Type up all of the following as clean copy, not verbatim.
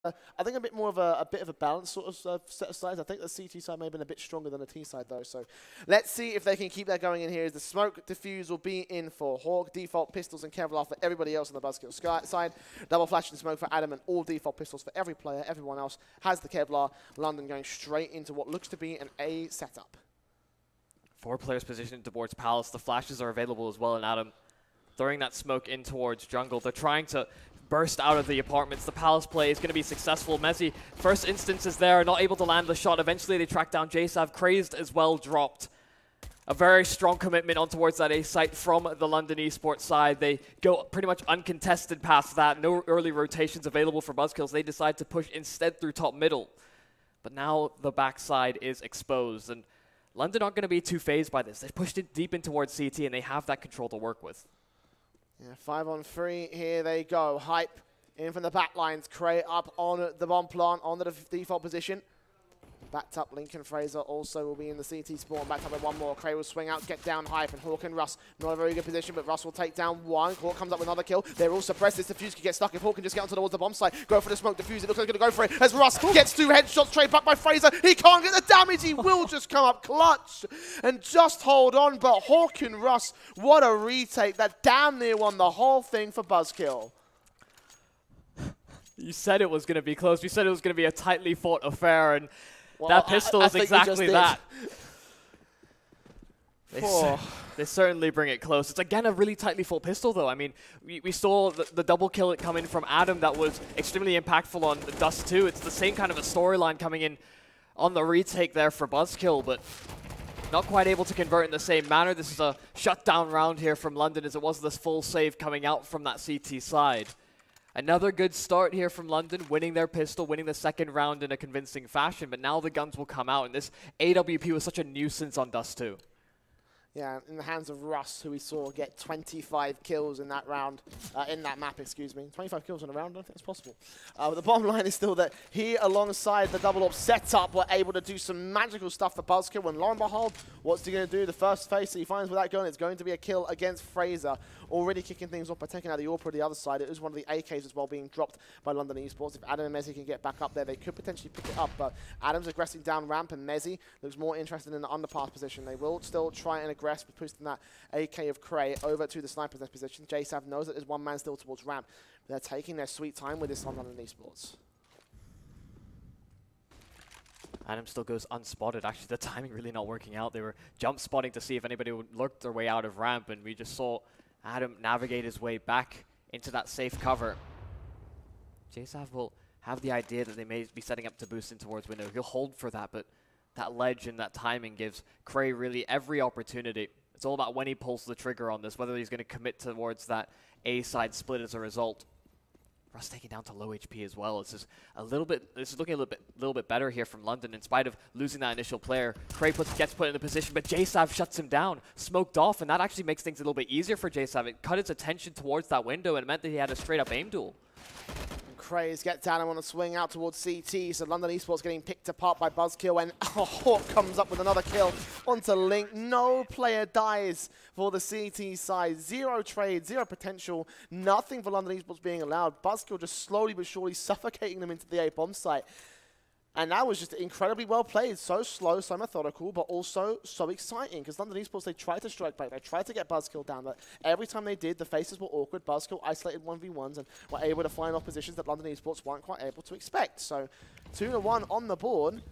I think a bit more of a bit of a balanced sort of set of sides. I think the CT side may have been a bit stronger than the T side though. So let's see if they can keep that going in here. As the smoke diffuse will be in for Hawk, default pistols and Kevlar for everybody else on the BuzzKill side. Double flash and smoke for Adam and all default pistols for every player. Everyone else has the Kevlar. London going straight into what looks to be an A setup. 4 players positioned towards Palace. The flashes are available as well, and Adam throwing that smoke in towards jungle. They're trying to burst out of the apartments. The Palace play is going to be successful. Mezzi, first instance is there, not able to land the shot. Eventually they track down JSav. Crazed as well dropped. A very strong commitment on towards that A site from the London esports side. They go pretty much uncontested past that. No early rotations available for BuzzKills. They decide to push instead through top middle. But now the backside is exposed, and London aren't going to be too phased by this. They've pushed it deep in towards CT, and they have that control to work with. Yeah, 5-on-3, here they go. Hype in from the back lines. Cray up on the bomb plant, on the default position. Backed up, Lincoln Fraser also will be in the CT spawn. Backed up with one more. Cray will swing out, get down Hype, and Hawk and Russ, not a very good position, but Russ will take down one. Hawk comes up with another kill. They're all suppressed. This defuse could get stuck. If Hawk can just get onto towards the bomb site, go for the smoke defuse. It looks like he's going to go for it as Russ gets 2 headshots straight back by Fraser. He can't get the damage. He will just come up clutch and just hold on. But Hawk and Russ, what a retake. That damn near won the whole thing for BuzzKill. You said it was going to be close. You said it was going to be a tightly fought affair, and well, that pistol I is exactly that. They certainly bring it close. It's again a really tightly fought pistol though. I mean, we saw the double kill come in from Adam that was extremely impactful on Dust 2. It's the same kind of a storyline coming in on the retake there for BuzzKill, but not quite able to convert in the same manner. This is a shutdown round here from London as it was this full save coming out from that CT side. Another good start here from London, winning their pistol, winning the second round in a convincing fashion, but now the guns will come out, and this AWP was such a nuisance on Dust 2. Yeah, in the hands of Russ, who we saw get 25 kills in that round, in that map, excuse me. 25 kills in a round, I don't think it's possible. But the bottom line is still that he, alongside the double up setup, were able to do some magical stuff for BuzzKill. When lo and behold, what's he going to do? The first face that he finds with that gun, it's going to be a kill against Fraser. Already kicking things off by taking out the AWP the other side. It was one of the AKs as well being dropped by London esports. If Adam and Mezzi can get back up there, they could potentially pick it up. But Adam's aggressing down ramp, and Mezzi looks more interested in the underpass position. They will still try and aggress with pushing that AK of Cray over to the sniper's nest position. JSav knows that there's one man still towards ramp. They're taking their sweet time with this on London esports. Adam still goes unspotted. Actually, the timing really not working out. They were jump spotting to see if anybody would lurk their way out of ramp, and we just saw Adam navigate his way back into that safe cover. JSav will have the idea that they may be setting up to boost in towards window. He'll hold for that, but that ledge and that timing gives Cray really every opportunity. It's all about when he pulls the trigger on this, whether he's going to commit towards that A side split as a result. Russ taking down to low HP as well. This is looking a little bit better here from London in spite of losing that initial player. Cray gets put in the position, but JSav shuts him down, smoked off, and that actually makes things a little bit easier for JSav. It cut his attention towards that window, and it meant that he had a straight up aim duel. Craze gets down and on a swing out towards CT, so London esports getting picked apart by BuzzKill, and Hawk comes up with another kill onto Link. No player dies for the CT side. 0 trade, 0 potential, nothing for London esports being allowed. BuzzKill just slowly but surely suffocating them into the A bomb site. And that was just incredibly well played. So slow, so methodical, but also so exciting. Because London esports, they tried to strike back. They tried to get BuzzKill down. But every time they did, the faces were awkward. BuzzKill isolated 1v1s and were able to find off positions that London esports weren't quite able to expect. So 2-1 on the board.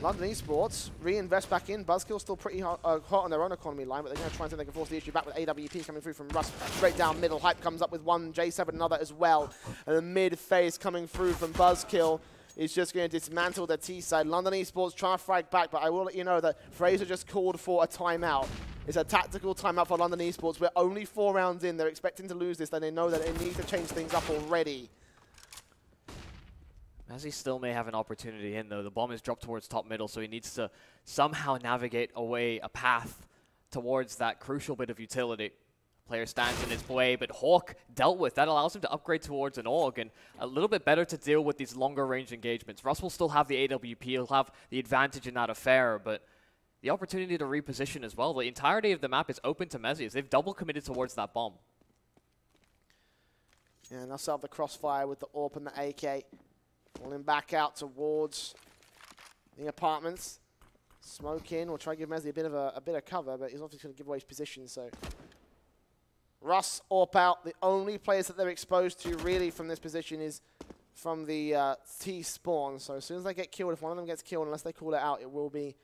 London esports reinvest back in. BuzzKill still pretty hot on their own economy line, but they're going to try and see if they can force the issue back with AWP coming through from Russ. Straight down middle. Hype comes up with one. JSav another as well. And the mid phase coming through from BuzzKill is just going to dismantle the T side. London esports trying to frag back, but I will let you know that Fraser just called for a timeout. It's a tactical timeout for London esports. We're only 4 rounds in. They're expecting to lose this, then they know that they need to change things up already. Mezzi still may have an opportunity in, though. The bomb is dropped towards top middle, so he needs to somehow navigate away a path towards that crucial bit of utility. Player stands in his way, but Hawk dealt with. That allows him to upgrade towards an AUG, and a little bit better to deal with these longer range engagements. Russ will still have the AWP, he'll have the advantage in that affair, but the opportunity to reposition as well. The entirety of the map is open to Mezzi as they've double committed towards that bomb. Yeah, and they'll set up the crossfire with the AWP and the AK. Falling back out towards the apartments. Smoke in, we'll try to give Mezzi a bit of cover, but he's obviously going to give away his position, so. Russ, AWP out. The only players that they're exposed to really from this position is from the T spawn. So as soon as they get killed, if one of them gets killed, unless they call it out, it will be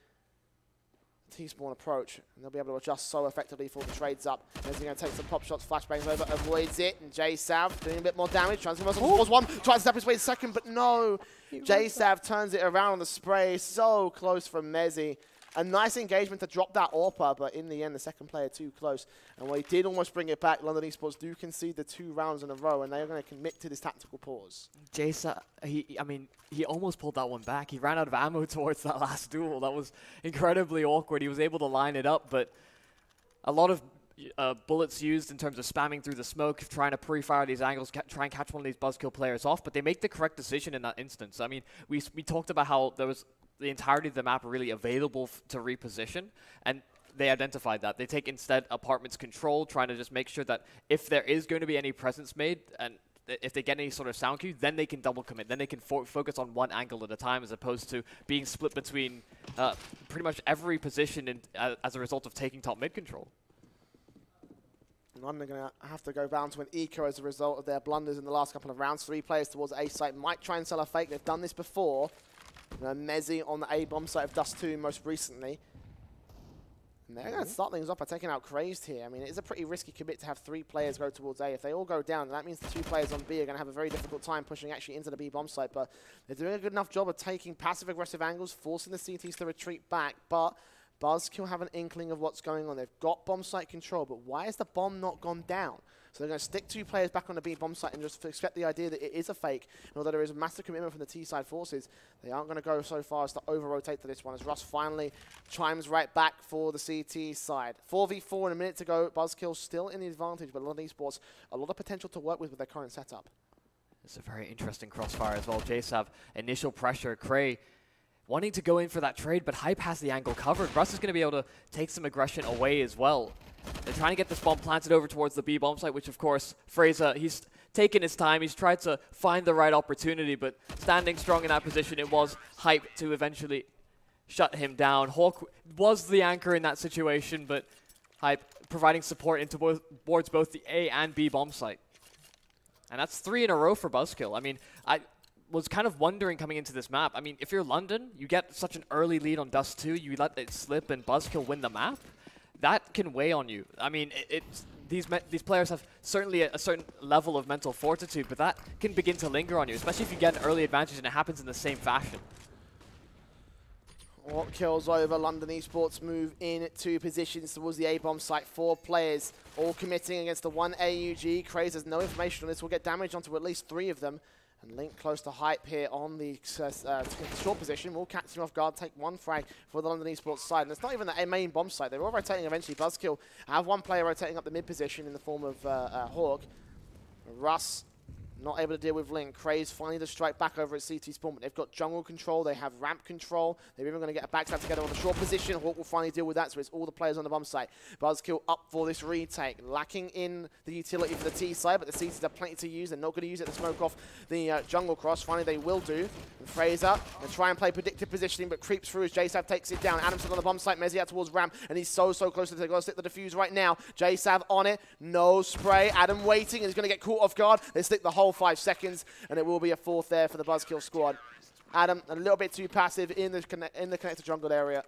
T-spawn approach, and they'll be able to adjust so effectively before the trade's up. He's going to take some pop shots, flashbangs over, avoids it, and J-Sav doing a bit more damage, tries to come towards one, tries to step his way second, but no! J-Sav turns it around on the spray, so close from Mezzi. A nice engagement to drop that AWPer, but in the end, the second player too close. And while he did almost bring it back, London Esports do concede the 2 rounds in a row, and they are going to commit to this tactical pause. J-Sav, he almost pulled that one back. He ran out of ammo towards that last duel. That was incredibly awkward. He was able to line it up, but a lot of bullets used in terms of spamming through the smoke, trying to pre-fire these angles, try and catch one of these BuzzKill players off, but they make the correct decision in that instance. I mean, we talked about how there was the entirety of the map really available to reposition, and they identified that. They take instead apartments control, trying to just make sure that if there is going to be any presence made, and if they get any sort of sound cue, then they can double commit. Then they can focus on one angle at a time, as opposed to being split between pretty much every position as a result of taking top mid control. London going to have to go down to an eco as a result of their blunders in the last couple of rounds. 3 players towards A site might try and sell a fake. They've done this before. Mezzi on the A bomb site of Dust 2 most recently. And they're going to start things off by taking out Crazed here. I mean, it's a pretty risky commit to have 3 players go towards A. If they all go down, that means the 2 players on B are going to have a very difficult time pushing actually into the B bomb site. But they're doing a good enough job of taking passive-aggressive angles, forcing the CTs to retreat back. But BuzzKill have an inkling of what's going on. They've got bomb site control, but why has the bomb not gone down? So they're going to stick 2 players back on the B bomb site and just accept the idea that it is a fake. And although there is a massive commitment from the T-side forces, they aren't going to go so far as to over-rotate to this one, as Russ finally chimes right back for the CT side. 4v4 in a minute to go. BuzzKill still in the advantage, but London Esports, a lot of potential to work with their current setup. It's a very interesting crossfire as well. J-Sav, initial pressure. Cray wanting to go in for that trade, but Hype has the angle covered. Russ is going to be able to take some aggression away as well. They're trying to get this bomb planted over towards the B bomb site, which of course, Fraser, he's taken his time. He's tried to find the right opportunity, but standing strong in that position, it was Hype to eventually shut him down. Hawk was the anchor in that situation, but Hype providing support towards both the A and B bomb site. And that's 3 in a row for BuzzKill. I mean, I was kind of wondering coming into this map. I mean, if you're London, you get such an early lead on Dust 2, you let it slip and BuzzKill win the map. That can weigh on you. I mean, these players have certainly a certain level of mental fortitude, but that can begin to linger on you, especially if you get an early advantage and it happens in the same fashion. What kills over London Esports move in 2 positions towards the A-bomb site. 4 players all committing against the 1 AUG. Craze has no information on this. Will get damage onto at least 3 of them. And Link close to Hype here on the short position. Will catch him off guard, take 1 frag for the London Esports side. And it's not even the main bomb site. They're all rotating eventually. BuzzKill have 1 player rotating up the mid position in the form of Hawk. Russ not able to deal with Link. Craze finally to strike back over at CT spawn, but they've got jungle control, they have ramp control, they're even going to get a backstab together on the short position. Hawk will finally deal with that, so it's all the players on the bomb site. BuzzKill up for this retake, lacking in the utility for the T side, but the CTs have plenty to use. They're not going to use it to smoke off the jungle cross. Finally they will do. And Fraser will try and play predictive positioning, but creeps through as J-Sav takes it down. Adamson on the bomb site, Mezzi out towards ramp, and he's so close to they've got to stick the defuse right now. J-Sav on it, no spray. Adam waiting, is going to get caught off guard. They stick the whole 5 seconds. And it will be a 4th there for the BuzzKill squad. Adam, a little bit too passive in the connector jungle area.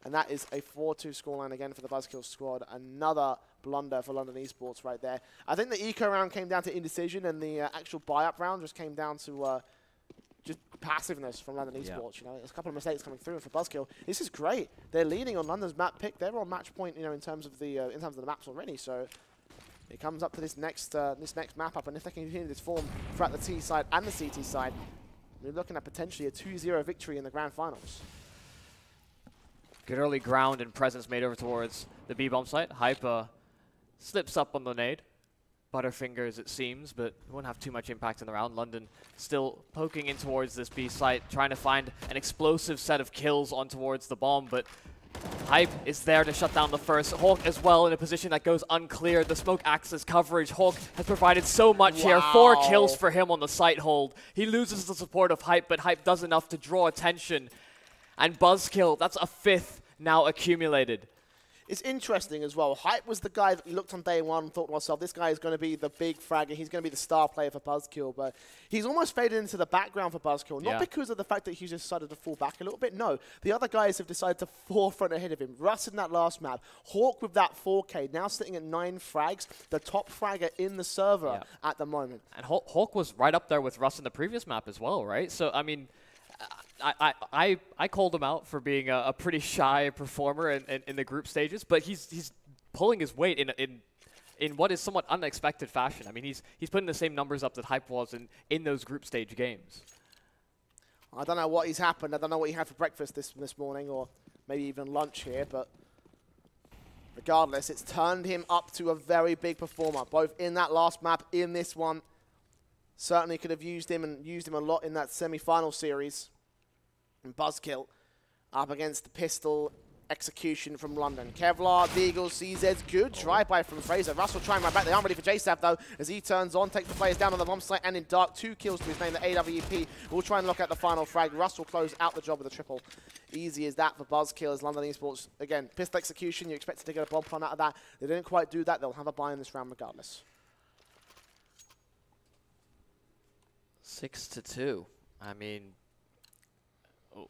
And that is a 4-2 scoreline again for the BuzzKill squad. Another blunder for London Esports right there. I think the eco round came down to indecision, and the actual buy-up round just came down to just passiveness from London Esports. Yeah. You know, there's a couple of mistakes coming through for BuzzKill. This is great. They're leading on London's map pick. They're on match point, you know, in terms of the maps already. So it comes up to this next map up, and if they can continue this form throughout the T side and the CT side, we're looking at potentially a 2-0 victory in the grand finals. Good early ground and presence made over towards the B bomb site. Hype slips up on the nade. Butterfingers, it seems, but it won't have too much impact in the round. London still poking in towards this B site, trying to find an explosive set of kills on towards the bomb, but Hype is there to shut down the first. Hawk as well in a position that goes unclear. The smoke acts as coverage. Hawk has provided so much here. 4 kills for him on the site hold. He loses the support of Hype, but Hype does enough to draw attention. And BuzzKill, that's a 5th now accumulated. It's interesting as well. Hype was the guy that we looked on day one and thought to myself, this guy is going to be the big fragger. He's going to be the star player for BuzzKill. But he's almost faded into the background for BuzzKill. Not because of the fact that he's decided to fall back a little bit. No, the other guys have decided to forefront ahead of him. Russ in that last map. Hawk with that 4K, now sitting at 9 frags. The top fragger in the server at the moment. And Hawk was right up there with Russ in the previous map as well, right? So, I mean, I called him out for being a pretty shy performer in the group stages, but he's pulling his weight in what is somewhat unexpected fashion. I mean, he's putting the same numbers up that Hype was in those group stage games. I don't know what he's happened. I don't know what he had for breakfast this morning, or maybe even lunch here, but regardless, it's turned him up to a very big performer, both in that last map, in this one. Certainly could have used him and used him a lot in that semi-final series. And BuzzKill up against the pistol execution from London. Kevlar, Deagle, CZ, good drive-by from Fraser. Russell trying right back. They aren't ready for JSAP though, as he turns on, takes the players down on the bomb site and in dark. 2 kills to his name, the AWP. Will try and lock out the final frag. Russell close out the job with a triple. Easy as that for BuzzKill as London Esports. Again, pistol execution, you expected to get a bomb plant out of that. They didn't quite do that. They'll have a buy in this round regardless. 6-2. I mean,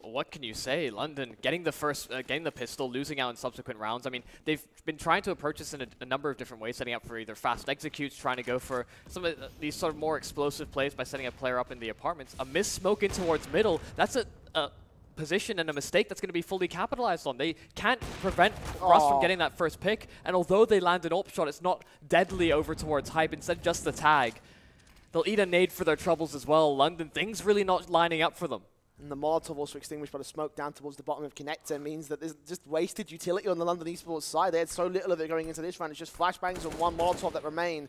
what can you say? London getting the pistol, losing out in subsequent rounds. I mean, they've been trying to approach this in a number of different ways, setting up for either fast executes, trying to go for some of these sort of more explosive plays by setting a player up in the apartments. A missed smoke in towards middle, that's a position and a mistake that's going to be fully capitalized on. They can't prevent Russ from getting that first pick, and although they land an AWP shot, it's not deadly over towards Hype, instead just the tag. They'll eat a nade for their troubles as well. London, things really not lining up for them. And the Molotov also extinguished by the smoke down towards the bottom of Connector means that there's just wasted utility on the London Esports side. They had so little of it going into this round. It's just flashbangs and 1 Molotov that remain.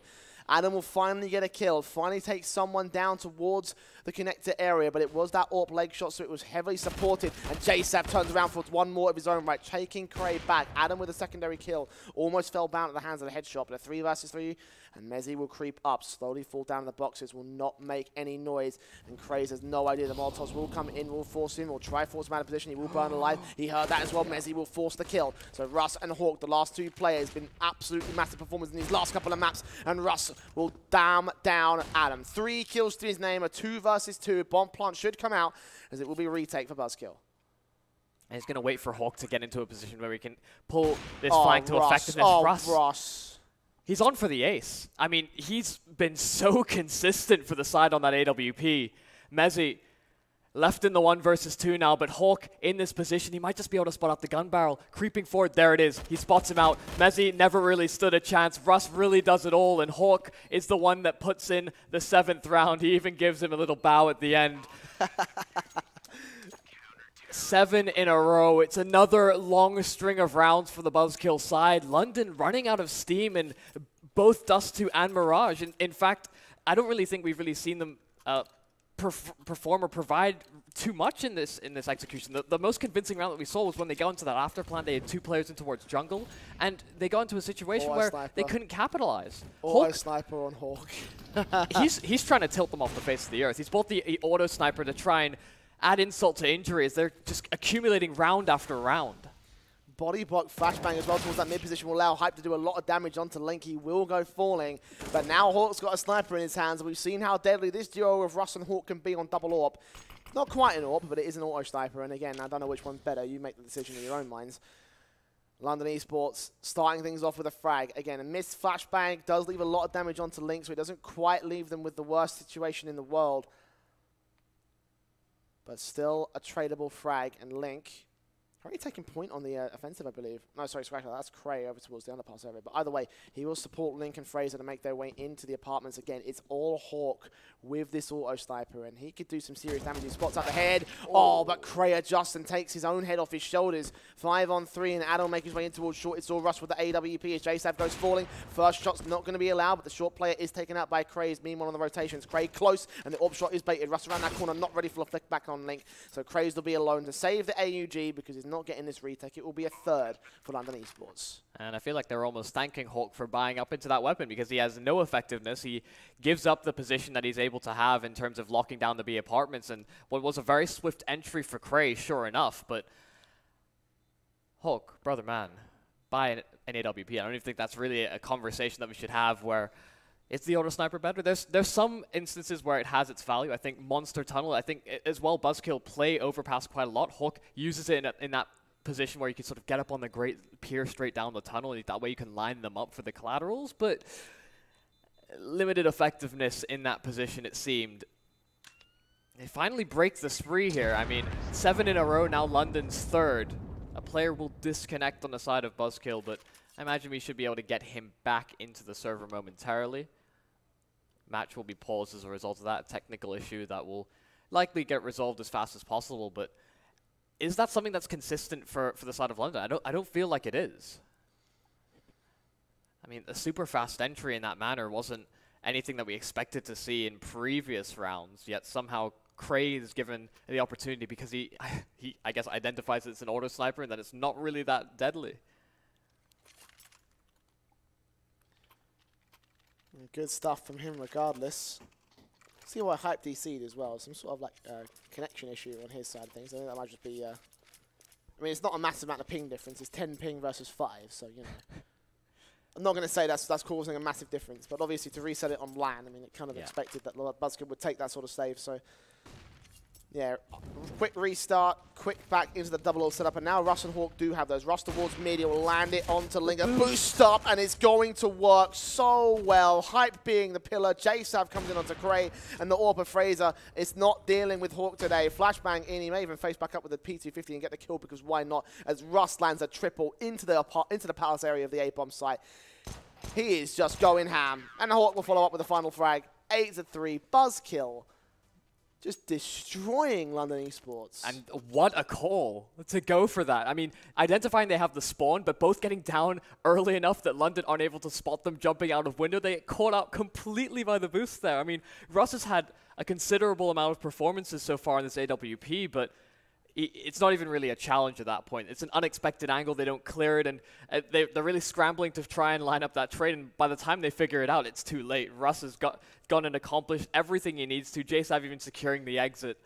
Adam will finally get a kill, finally take someone down towards the connector area, but it was that AWP leg shot, so it was heavily supported, and JSAP turns around for 1 more of his own right, taking Cray back. Adam with a secondary kill, almost fell bound at the hands of the headshot, but a 3 versus 3, and Mezzi will creep up, slowly fall down in the boxes, will not make any noise, and Craze has no idea the Molotovs will come in, will force him, will try to force him out of position, he will burn alive, he heard that as well, Mezzi will force the kill. So Russ and Hawk, the last 2 players, been absolutely massive performers in these last couple of maps, and Russ will damn down Adam. 3 kills to his name, a 2 versus 2. Bomb plant should come out, as it will be a retake for BuzzKill. And he's going to wait for Hawk to get into a position where he can pull this flank to effectiveness. Russ. He's on for the ace. I mean, he's been so consistent for the side on that AWP. Mezzi left in the 1 versus 2 now, but Hawk in this position, he might just be able to spot out the gun barrel. Creeping forward, there it is. He spots him out. Mezzi never really stood a chance. Russ really does it all, and Hawk is the one that puts in the 7th round. He even gives him a little bow at the end. 7 in a row. It's another long string of rounds for the BuzzKill side. London running out of steam in both Dust 2 and Mirage. In fact, I don't really think we've really seen them perform or provide too much in this execution. The most convincing round that we saw was when they got into that after plan. They had 2 players in towards jungle, and they got into a situation where they couldn't capitalize. Auto sniper on Hawk. he's trying to tilt them off the face of the earth. He's bought the auto sniper to try and add insult to injury as they're just accumulating round after round. Body block flashbang as well towards that mid position will allow Hype to do a lot of damage onto Link. He will go falling, but now Hawk's got a sniper in his hands. We've seen how deadly this duo of Russ and Hawk can be on double AWP. Not quite an AWP, but it is an auto sniper, and again, I don't know which one's better. You make the decision in your own minds. London Esports starting things off with a frag. Again, a missed flashbang does leave a lot of damage onto Link, so it doesn't quite leave them with the worst situation in the world. But still a tradable frag, and Link currently taking point on the offensive, I believe. No, sorry, scratch that. That's Cray over towards the underpass area. But either way, he will support Link and Fraser to make their way into the apartments again. It's all Hawk with this auto sniper, and he could do some serious damage. He spots out the head. Oh, but Cray adjusts and takes his own head off his shoulders. 5 on 3, and Adam making his way in towards short. It's all Russ with the AWP as JSAV goes falling. First shot's not going to be allowed, but the short player is taken out by Cray's. Meanwhile on the rotations, Cray close, and the AWP shot is baited. Russ around that corner, not ready for a flick back on Link. So Craze will be alone to save the AUG because he's not not getting this retake. It will be a third for London Esports. And I feel like they're almost thanking Hawk for buying up into that weapon because he has no effectiveness. He gives up the position that he's able to have in terms of locking down the B apartments. And what was a very swift entry for Cray, sure enough. But Hawk, brother man, buy an AWP. I don't even think that's really a conversation that we should have where is the auto sniper better? There's some instances where it has its value. I think Monster Tunnel, I think as well, BuzzKill play overpass quite a lot. Hawk uses it in that position where you can sort of get up on the great peer straight down the tunnel, and that way you can line them up for the collaterals, but limited effectiveness in that position, it seemed. They finally break the spree here. I mean, 7 in a row, now London's third. A player will disconnect on the side of BuzzKill, but I imagine we should be able to get him back into the server momentarily. Match will be paused as a result of that technical issue that will likely get resolved as fast as possible, but is that something that's consistent for the side of London? I don't feel like it is. I mean, a super fast entry in that manner wasn't anything that we expected to see in previous rounds, yet somehow Cray is given the opportunity because he I guess, identifies it's an auto sniper and that it's not really that deadly. Good stuff from him regardless. See why Hype DC'd as well. Some sort of like connection issue on his side of things. I think that might just be... I mean, it's not a massive amount of ping difference. It's 10 ping versus 5, so, you know. I'm not going to say that's causing a massive difference, but obviously to reset it on LAN, I mean, it kind of expected that BuzzKill would take that sort of save, so... Yeah, quick restart, quick back into the double ult setup, and now Russ and Hawk do have those. Russ towards mid, will land it onto Linger, boost up, and it's going to work so well. Hype being the pillar, JSav comes in onto Cray, and the AWP of Fraser is not dealing with Hawk today. Flashbang in, he may even face back up with the P250 and get the kill, because why not, as Russ lands a triple into the palace area of the A-bomb site. He is just going ham, and Hawk will follow up with the final frag. 8-3, BuzzKill. Just destroying London Esports. And what a call to go for that. I mean, identifying they have the spawn, but both getting down early enough that London aren't able to spot them jumping out of window. They get caught out completely by the boost there. I mean, Russ has had a considerable amount of performances so far in this AWP, but it's not even really a challenge at that point. It's an unexpected angle. They don't clear it, and they're really scrambling to try and line up that trade, and by the time they figure it out, it's too late. Russ has gone and accomplished everything he needs to. JSav even securing the exit.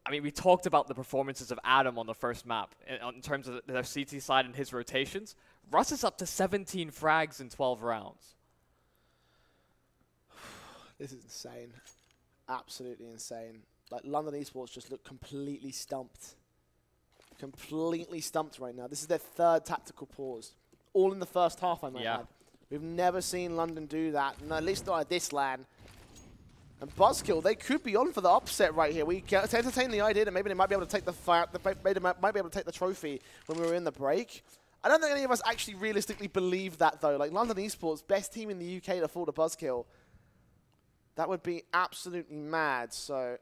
I mean, we talked about the performances of Adam on the first map in terms of their CT side and his rotations. Russ is up to 17 frags in 12 rounds. This is insane. Absolutely insane. Like, London Esports just look completely stumped. Completely stumped right now. This is their third tactical pause. All in the first half, I might add. We've never seen London do that, no, at least not at this LAN. And BuzzKill, they could be on for the upset right here. We can entertain the idea that maybe they might be able to take might be able to take the trophy when we were in the break. I don't think any of us actually realistically believe that, though. Like, London Esports, best team in the UK to fall to BuzzKill. That would be absolutely mad, so...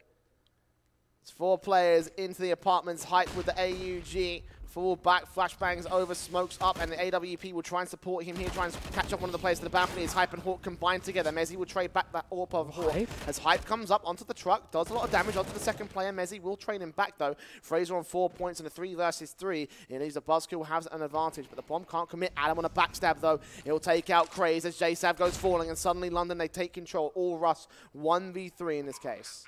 It's 4 players into the apartments, Hype with the AUG, fall back, flashbangs over, smokes up, and the AWP will try and support him here, try and catch up one of the players to the balcony as Hype and Hawk combine together. Mezzy will trade back that AWP of Hawk as Hype comes up onto the truck, does a lot of damage onto the second player. Mezzy will trade him back though. Fraser on 4 points in a 3 versus 3. It leaves a BuzzKill has an advantage, but the bomb can't commit. Adam on a backstab though. He'll take out Craze as JSav goes falling, and suddenly London, they take control. All Russ, 1v3 in this case.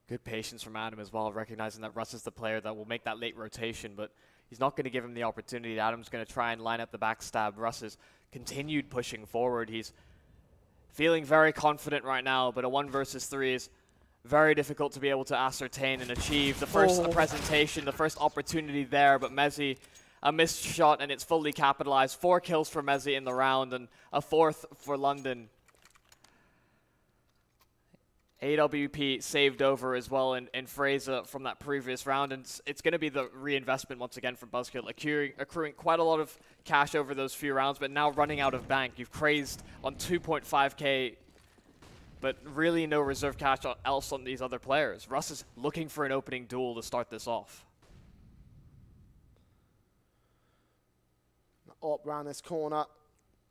Good patience from Adam as well, recognizing that Russ is the player that will make that late rotation, but he's not going to give him the opportunity. Adam's going to try and line up the backstab. Russ has continued pushing forward. He's feeling very confident right now, but a 1 versus 3 is very difficult to be able to ascertain and achieve. The first presentation, the first opportunity there, but Mezzy, a missed shot, and it's fully capitalized. 4 kills for Mezzy in the round, and a 4th for London. AWP saved over as well in Fraser from that previous round, and it's going to be the reinvestment once again from BuzzKill, accruing quite a lot of cash over those few rounds, but now running out of bank. You've crazed on 2.5k, but really no reserve cash else on these other players. Russ is looking for an opening duel to start this off. Up round this corner.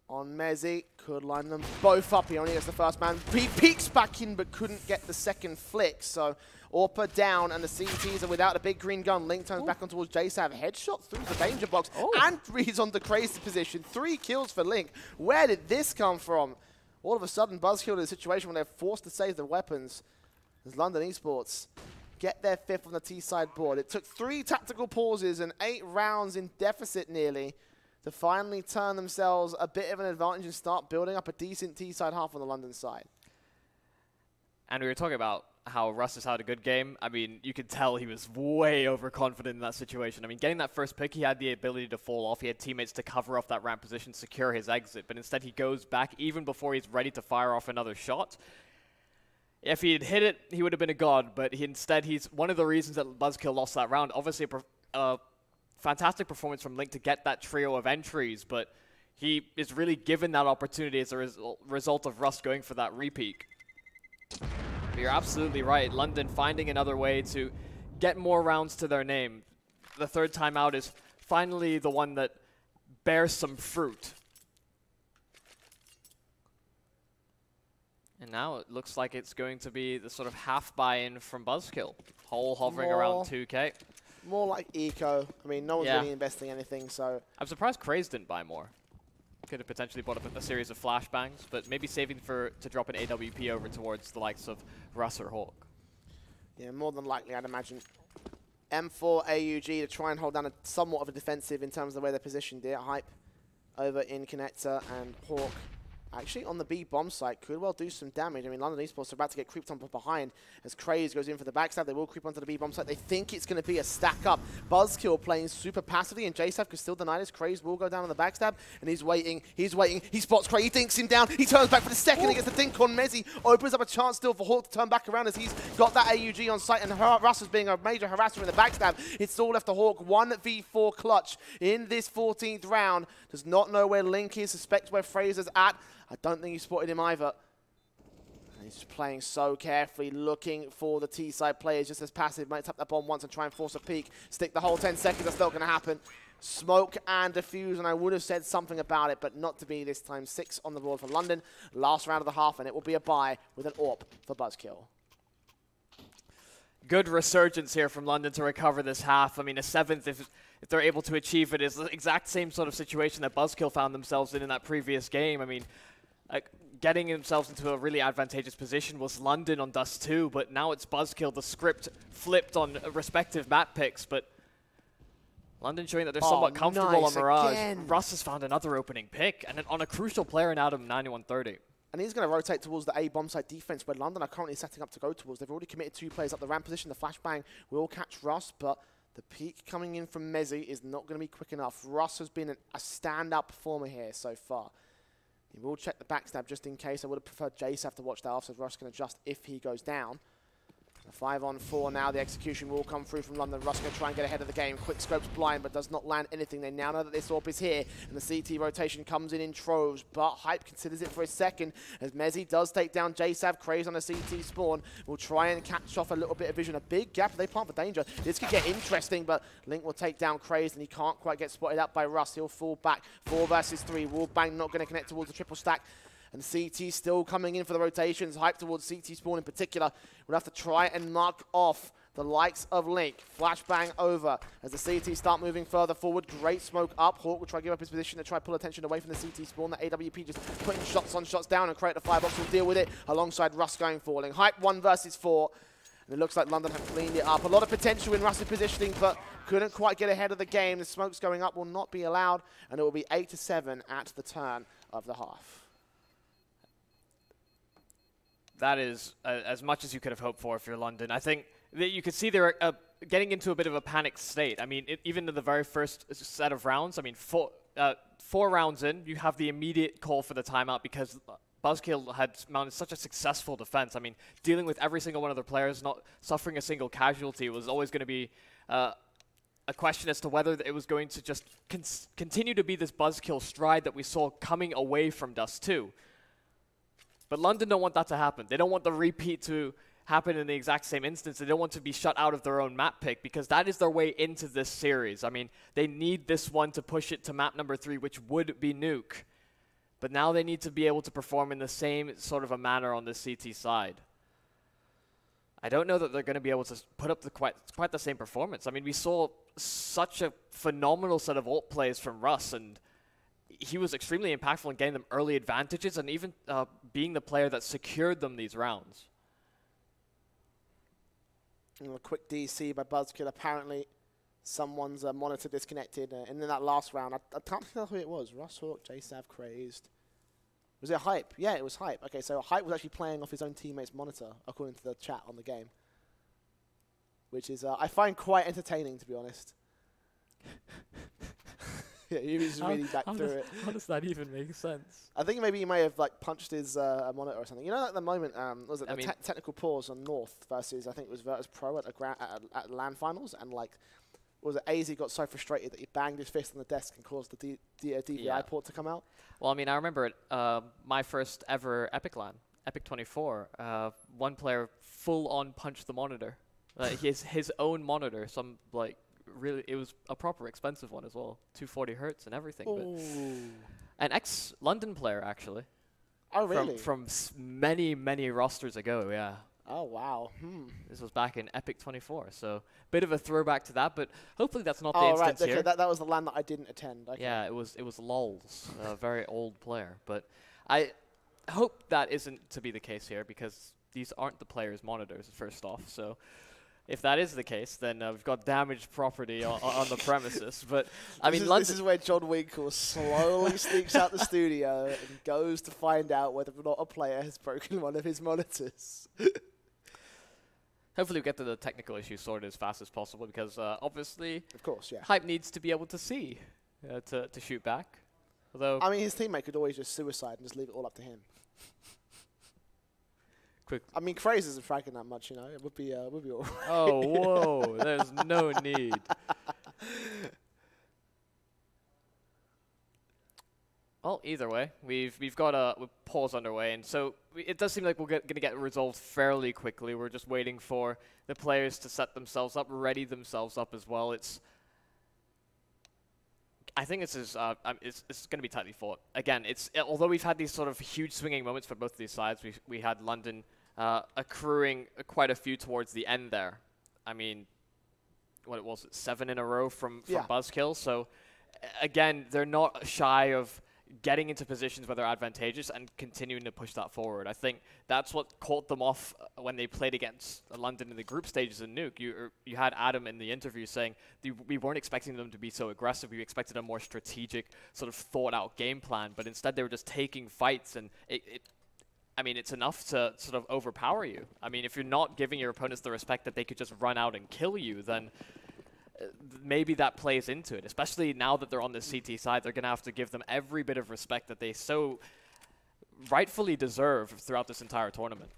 on Mezzi. Could line them both up. He only gets the first man. He peeks back in, but couldn't get the second flick. So Orpa down, and the CTs are without a big green gun. Link turns back on towards JSav. Headshot through the danger box. And he's on the crazy position. 3 kills for Link. Where did this come from? All of a sudden, BuzzKill in a situation when they're forced to save their weapons. As London Esports get their 5th on the T-side board. It took 3 tactical pauses and 8 rounds in deficit nearly to finally turn themselves a bit of an advantage and start building up a decent T-side half on the London side. And we were talking about how Russ has had a good game. I mean, you could tell he was way overconfident in that situation. I mean, getting that first pick, he had the ability to fall off. He had teammates to cover off that ramp position, secure his exit. But instead, he goes back even before he's ready to fire off another shot. If he had hit it, he would have been a god. But instead, he's one of the reasons that BuzzKill lost that round. Obviously, a fantastic performance from Link to get that trio of entries. But he is really given that opportunity as a result of Russ going for that repeat. You're absolutely right. London finding another way to get more rounds to their name. The third time out is finally the one that bears some fruit. And now it looks like it's going to be the sort of half buy-in from BuzzKill. Hole hovering around 2K. More like eco. I mean, no one's really investing anything, so... I'm surprised Craze didn't buy more. Could have potentially bought up a series of flashbangs, but maybe saving to drop an AWP over towards the likes of Russ or Hawk. Yeah, more than likely, I'd imagine. M4 AUG to try and hold down somewhat of a defensive in terms of the way they're positioned here. Hype over in Connector, and Hawk actually on the B bomb site could well do some damage. I mean, London Esports are about to get creeped on from behind as Craze goes in for the backstab. They will creep onto the B bomb site. They think it's going to be a stack up. BuzzKill playing super passively, and JSav could still deny this. Craze will go down on the backstab, and he's waiting. He's waiting. He spots Craze. He thinks him down. He turns back for the second. He gets the think on Mezzi. Opens up a chance still for Hawk to turn back around as he's got that AUG on site, and Russ is being a major harasser in the backstab. It's all left to Hawk. 1v4 clutch in this 14th round. Does not know where Link is. Suspects where Fraser's at. I don't think he spotted him either. And he's just playing so carefully, looking for the T-side players, just as passive. Might tap that bomb once and try and force a peek. Stick the whole 10 seconds, that's not going to happen. Smoke and defuse, and I would have said something about it, but not to be this time. 6 on the board for London. Last round of the half, and it will be a bye with an AWP for BuzzKill. Good resurgence here from London to recover this half. I mean, a 7th, if they're able to achieve it, is the exact same sort of situation that BuzzKill found themselves in that previous game. I mean, getting themselves into a really advantageous position was London on Dust 2, but now it's BuzzKill. The script flipped on respective map picks, but London showing that they're somewhat comfortable on Mirage. Again. Russ has found another opening pick, and on a crucial player in Adam 9130. And he's going to rotate towards the A bomb site defense where London are currently setting up to go towards. They've already committed 2 players up the ramp position. The flashbang will catch Russ, but the peak coming in from Mezzi is not going to be quick enough. Russ has been a stand-up performer here so far. He will check the backstab just in case. I would have preferred JSav to watch that off, so Russ can adjust if he goes down. 5-on-4 now. The execution will come through from London. Russ going to try and get ahead of the game. Quick scopes blind, but does not land anything. They now know that this AWP is here, and the CT rotation comes in troves, but Hype considers it for a second as Mezzi does take down JSav. Craze on a CT spawn. Will try and catch off a little bit of vision. A big gap. They plant for danger. This could get interesting, but Link will take down Craze, and he can't quite get spotted out by Russ. He'll fall back. 4 versus 3. Wallbang not going to connect towards the triple stack. And CT still coming in for the rotations. Hype towards CT spawn in particular. We'll have to try and mark off the likes of Link. Flashbang over as the CT start moving further forward. Great smoke up. Hawk will try to give up his position to try to pull attention away from the CT spawn. The AWP just putting shots on shots down and create the firebox. Will deal with it alongside Russ going falling. Hype 1 versus 4. And it looks like London have cleaned it up. A lot of potential in Russ's positioning, but couldn't quite get ahead of the game. The smoke's going up will not be allowed, and it will be 8-7 at the turn of the half. That is as much as you could have hoped for if you're London. I think that you could see they're getting into a bit of a panicked state. I mean, even in the very first set of rounds, I mean, 4 rounds in, you have the immediate call for the timeout because BuzzKill had mounted such a successful defense. I mean, dealing with every single one of their players, not suffering a single casualty was always going to be a question as to whether it was going to just continue to be this BuzzKill stride that we saw coming away from Dust 2. But London don't want that to happen. They don't want the repeat to happen in the exact same instance. They don't want to be shut out of their own map pick because that is their way into this series. I mean, they need this one to push it to map number 3, which would be Nuke. But now they need to be able to perform in the same sort of a manner on the CT side. I don't know that they're going to be able to put up quite the same performance. I mean, we saw such a phenomenal set of ult plays from Russ, and he was extremely impactful in getting them early advantages and even being the player that secured them these rounds. A quick DC by BuzzKill. Apparently, someone's monitor disconnected. And in that last round, I can't tell who it was. Russ, Hawk, JSav, Crazed. Was it Hype? Yeah, it was Hype. Okay, so Hype was actually playing off his own teammate's monitor, according to the chat on the game. Which is, I find quite entertaining, to be honest. Yeah, he was really back through it. How does that even make sense? I think maybe he may have like punched his monitor or something. You know, at the moment, was it the technical pause on North versus, I think it was Virtus Pro at LAN finals, and like, was it AZ got so frustrated that he banged his fist on the desk and caused the DVI port to come out? Well, I mean, I remember it, my first ever epic.LAN, Epic24, one player full-on punched the monitor. His own monitor, really, it was a proper expensive one as well, 240 hertz and everything. But an ex-London player, actually. Oh, really? From many, many rosters ago, yeah. Oh, wow. This was back in Epic24, so bit of a throwback to that, but hopefully that's not the instance here. That was the LAN that I didn't attend. Okay. Yeah, it was LOLs, a very old player. But I hope that isn't to be the case here, because these aren't the players' monitors, first off. So if that is the case, then we've got damaged property on the premises. But I mean, this is where John Winkle slowly sneaks out the studio and goes to find out whether or not a player has broken one of his monitors. Hopefully we get to the technical issues sorted as fast as possible, because obviously, of course, yeah, Hype needs to be able to see to shoot back. Although, I mean, his teammate could always just suicide and just leave it all up to him. Quick. I mean, Craze isn't fragging that much, you know. It would be all right. Oh, whoa! There's no need. Well, either way, we've got a pause underway, and so it does seem like we're going to get resolved fairly quickly. We're just waiting for the players to set themselves up, ready themselves up as well. I think it's going to be tightly fought. Again, although we've had these sort of huge swinging moments for both of these sides, we had London accruing quite a few towards the end there. I mean, what was it, 7 in a row from BuzzKill. So again, they're not shy of getting into positions where they're advantageous and continuing to push that forward. I think that's what caught them off when they played against London in the group stages in Nuke. You had Adam in the interview saying we weren't expecting them to be so aggressive. We expected a more strategic, sort of thought-out game plan, but instead they were just taking fights, and I mean, it's enough to sort of overpower you. I mean, if you're not giving your opponents the respect that they could just run out and kill you, then maybe that plays into it, especially now that they're on the CT side. They're going to have to give them every bit of respect that they so rightfully deserve throughout this entire tournament.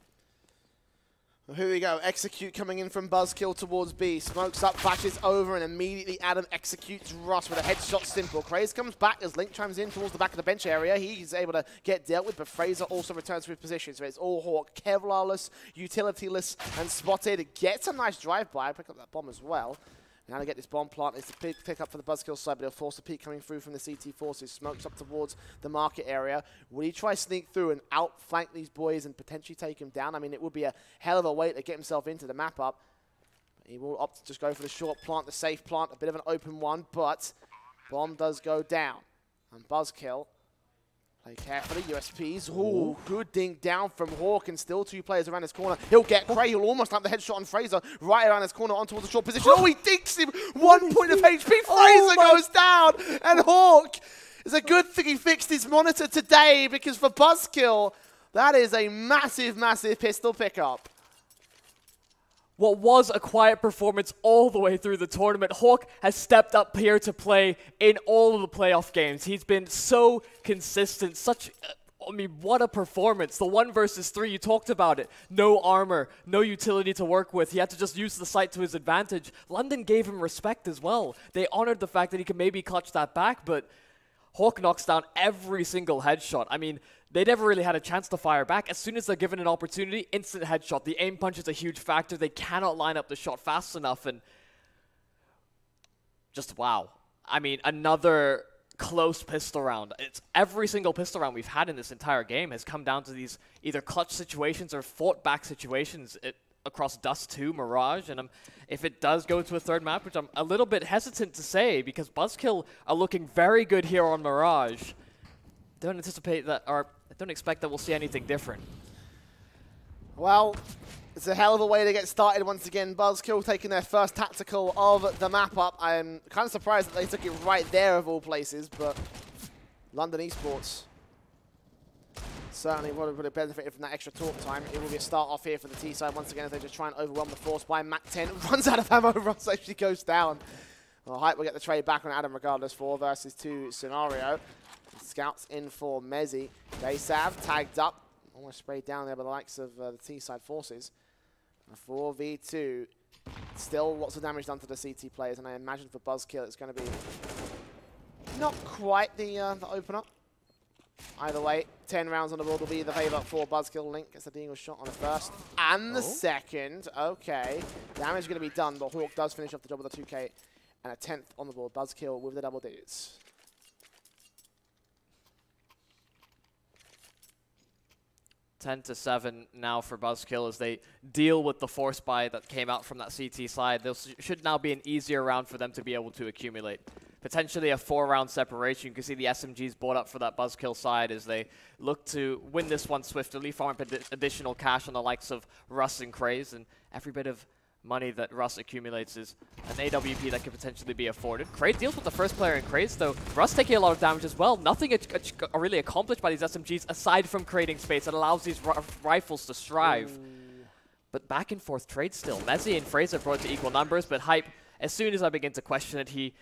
Well, here we go. Execute coming in from BuzzKill towards B. Smokes up, flashes over, and immediately Adam executes Russ with a headshot simple. Craze comes back as Link chimes in towards the back of the bench area. He's able to get dealt with, but Fraser also returns to his position. So it's all Hawk, Kevlarless, utilityless, and spotted. Gets a nice drive-by. Pick up that bomb as well. Now to get this bomb plant, it's a big pick up for the BuzzKill side, but he'll force a peek coming through from the CT forces. Smokes up towards the market area. Will he try sneak through and outflank these boys and potentially take him down? I mean, it would be a hell of a way to get himself into the map up. He will opt to just go for the short plant, the safe plant, a bit of an open one, but bomb does go down. And BuzzKill play carefully, USPs. Ooh, good dink down from Hawk, and still 2 players around his corner. He'll get Cray, he'll almost have the headshot on Fraser, right around his corner, on towards the short position. Oh, he dinks him! 1 point of HP, Fraser goes down! And Hawk, it's a good thing he fixed his monitor today, because for BuzzKill, that is a massive, massive pistol pickup. What was a quiet performance all the way through the tournament, Hawk has stepped up here to play in all of the playoff games. He's been so consistent, I mean, what a performance. The 1 versus 3, you talked about it. No armor, no utility to work with. He had to just use the site to his advantage. London gave him respect as well. They honored the fact that he could maybe clutch that back, but Hawk knocks down every single headshot. I mean, they never really had a chance to fire back. As soon as they're given an opportunity, instant headshot. The aim punch is a huge factor. They cannot line up the shot fast enough, and just wow. I mean, another close pistol round. It's every single pistol round we've had in this entire game has come down to these either clutch situations or fought back situations across Dust 2, Mirage, and if it does go to a third map, which I'm a little bit hesitant to say because BuzzKill are looking very good here on Mirage, don't anticipate that, or I don't expect that we'll see anything different. Well, it's a hell of a way to get started once again. BuzzKill taking their first tactical of the map up. I'm kind of surprised that they took it right there of all places, but London Esports certainly would have benefited from that extra talk time. It will be a start off here for the T side once again as they just try and overwhelm the force by Mac 10. Runs out of ammo, Russ actually goes down. Well, Hype will get the trade back on Adam regardless. 4 versus 2 scenario. Scouts in for Mezzi. JSav tagged up. Almost sprayed down there by the likes of the T-side forces. A 4v2. Still lots of damage done to the CT players, and I imagine for BuzzKill it's going to be not quite the opener. Either way, 10 rounds on the board will be the favour for BuzzKill. Link gets the Deagle shot on the first and the second. Okay, damage is going to be done, but Hawk does finish off the job with a 2K and a 10th on the board. BuzzKill with the double digits. 10-7 now for BuzzKill as they deal with the force buy that came out from that CT side. This should now be an easier round for them to be able to accumulate. Potentially a 4-round separation. You can see the SMGs bought up for that BuzzKill side as they look to win this one swiftly, farm up additional cash on the likes of Russ and Craze, and every bit of money that Russ accumulates is an AWP that could potentially be afforded. Craze deals with the first player in Craze, though Russ taking a lot of damage as well. Nothing really accomplished by these SMGs aside from creating space that allows these rifles to strive. But back and forth trade still. Mezzi and Fraser brought to equal numbers, but Hype, as soon as I begin to question it, he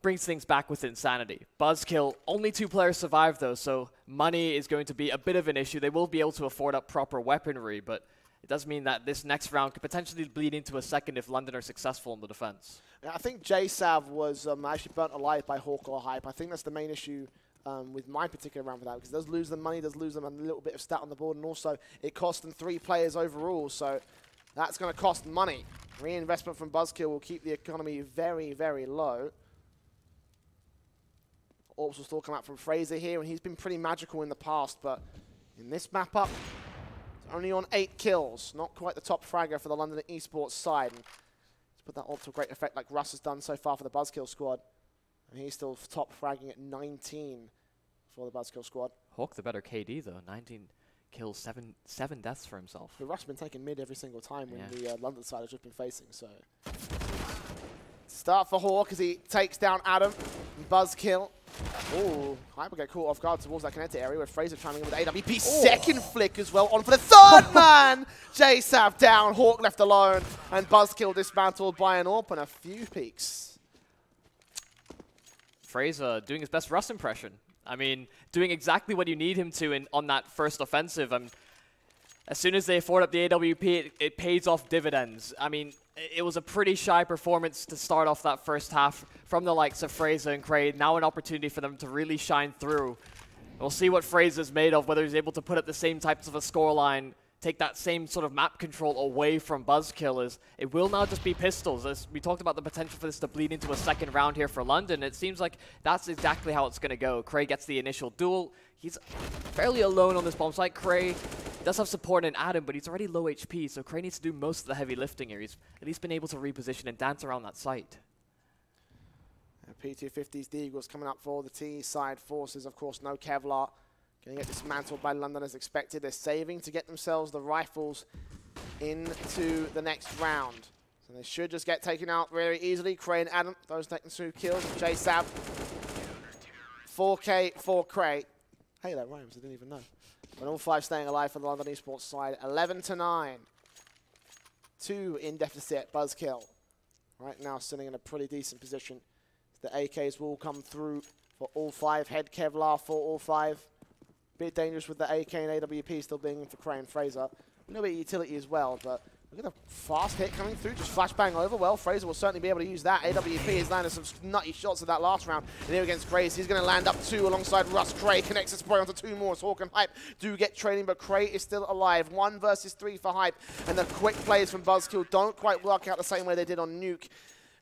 brings things back with insanity. BuzzKill, only 2 players survive though, so money is going to be a bit of an issue. They will be able to afford up proper weaponry, but it does mean that this next round could potentially bleed into a second if London are successful in the defense. Yeah, I think JSav was actually burnt alive by Hawk or Hype. I think that's the main issue with my particular round for that, because it does lose them money, does lose them a little bit of stat on the board, and also it cost them 3 players overall, so that's going to cost money. Reinvestment from BuzzKill will keep the economy very, very low. Orbs will still come out from Fraser here, and he's been pretty magical in the past, but in this map up, only on 8 kills. Not quite the top fragger for the London Esports side. And let's put that on to a great effect like Russ has done so far for the BuzzKill squad. And he's still top fragging at 19 for the BuzzKill squad. Hawk the better KD though. 19 kills, 7 deaths for himself. But Russ has been taking mid every single time when the London side has just been facing. So start for Hawk as he takes down Adam. BuzzKill. Ooh, Hyper get caught off guard towards that connected area with Fraser chiming in with AWP. Second flick as well on for the third man. JSav down, Hawk left alone, and BuzzKill dismantled by an AWP and a few peaks. Fraser doing his best Russ impression. I mean, doing exactly what you need him to on that first offensive. As soon as they afford up the AWP, it pays off dividends. I mean, it was a pretty shy performance to start off that first half from the likes of Fraser and Craig. Now an opportunity for them to really shine through. We'll see what Fraser's made of, whether he's able to put up the same types of a scoreline, take that same sort of map control away from BuzzKill. As it will now just be pistols. As we talked about the potential for this to bleed into a second round here for London, it seems like that's exactly how it's going to go. Craig gets the initial duel. He's fairly alone on this bomb site. Craig does have support in Adam, but he's already low HP, so Craig needs to do most of the heavy lifting here. He's at least been able to reposition and dance around that site. P250's Deagles coming up for the T-side forces. Of course, no Kevlar. Going to get dismantled by London as expected. They're saving to get themselves the rifles into the next round. So they should just get taken out very easily. Craig and Adam, those taking 2 kills. JSav, 4K for Craig. Hey, that rhymes, I didn't even know. But all 5 staying alive for the London Esports side. 11-9. 2 in deficit, BuzzKill. Right now sitting in a pretty decent position. The AKs will come through for all 5. Head Kevlar for all 5. Bit dangerous with the AK and AWP still being in for Cray and Fraser. A little bit of utility as well, but look at the fast hit coming through. Just flashbang over. Well, Fraser will certainly be able to use that. AWP has landed some nutty shots in that last round. And here against Craze, he's going to land up 2 alongside Russ. Cray connects a spray onto 2 more. So Hawk and Hype do get training, but Cray is still alive. 1 versus 3 for Hype. And the quick plays from BuzzKill don't quite work out the same way they did on Nuke.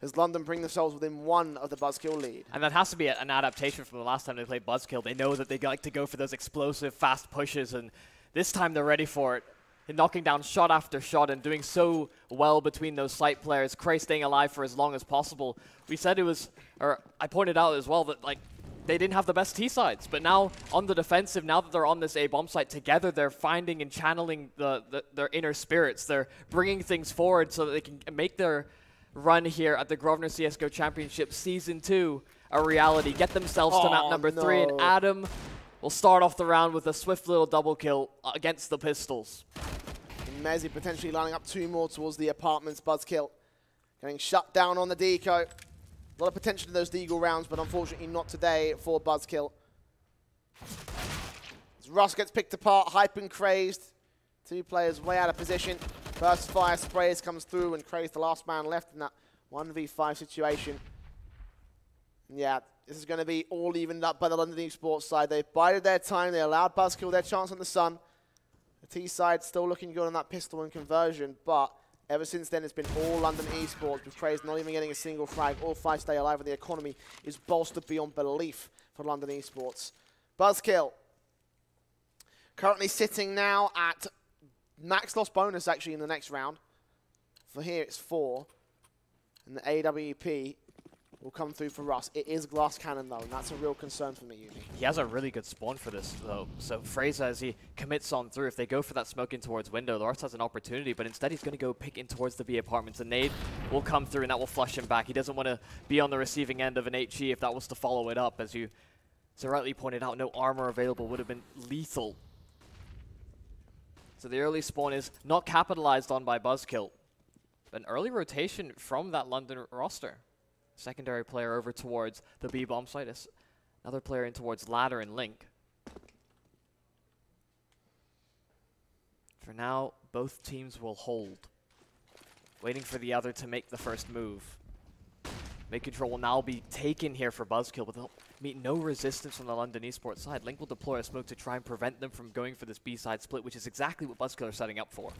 as London bring themselves within 1 of the BuzzKill lead. And that has to be an adaptation from the last time they played BuzzKill. They know that they like to go for those explosive, fast pushes, and this time they're ready for it. And knocking down shot after shot and doing so well between those site players. Cray staying alive for as long as possible. We said it was, or I pointed out as well that like they didn't have the best T-sides, but now on the defensive, now that they're on this A bomb site together, they're finding and channeling their inner spirits. They're bringing things forward so that they can make their run here at the Grosvenor CSGO Championship Season 2 a reality. Get themselves to map number 3, and Adam will start off the round with a swift little double kill against the Pistols. Mezzi potentially lining up 2 more towards the apartments. BuzzKill getting shut down on the deco. A lot of potential in those Deagle rounds, but unfortunately not today for BuzzKill. As Russ gets picked apart, hype and Crazed. 2 players way out of position. First fire sprays comes through, and Crazed the last man left in that 1v5 situation. And yeah, this is going to be all evened up by the London Esports side. They bided their time. They allowed BuzzKill their chance on the sun. The T side still looking good on that pistol and conversion, but ever since then it's been all London Esports, with Craze not even getting a single frag. All 5 stay alive, and the economy is bolstered beyond belief for London Esports. BuzzKill currently sitting now at max loss bonus actually in the next round. For here it's 4, and the AWP will come through for Russ. It is glass cannon though, and that's a real concern for me, Yumi. He has a really good spawn for this though. So Fraser, as he commits on through, if they go for that smoke in towards window, Russ has an opportunity, but instead he's going to go pick in towards the B apartments. A nade will come through, and that will flush him back. He doesn't want to be on the receiving end of an HE if that was to follow it up. As you so rightly pointed out, no armor available would have been lethal. So the early spawn is not capitalized on by BuzzKill. An early rotation from that London roster. Secondary player over towards the B bomb site. Another player in towards ladder and link. For now, both teams will hold, waiting for the other to make the first move. Mid control will now be taken here for BuzzKill, but they'll meet no resistance from the London Esports side. Link will deploy a smoke to try and prevent them from going for this B side split, which is exactly what BuzzKill are setting up for.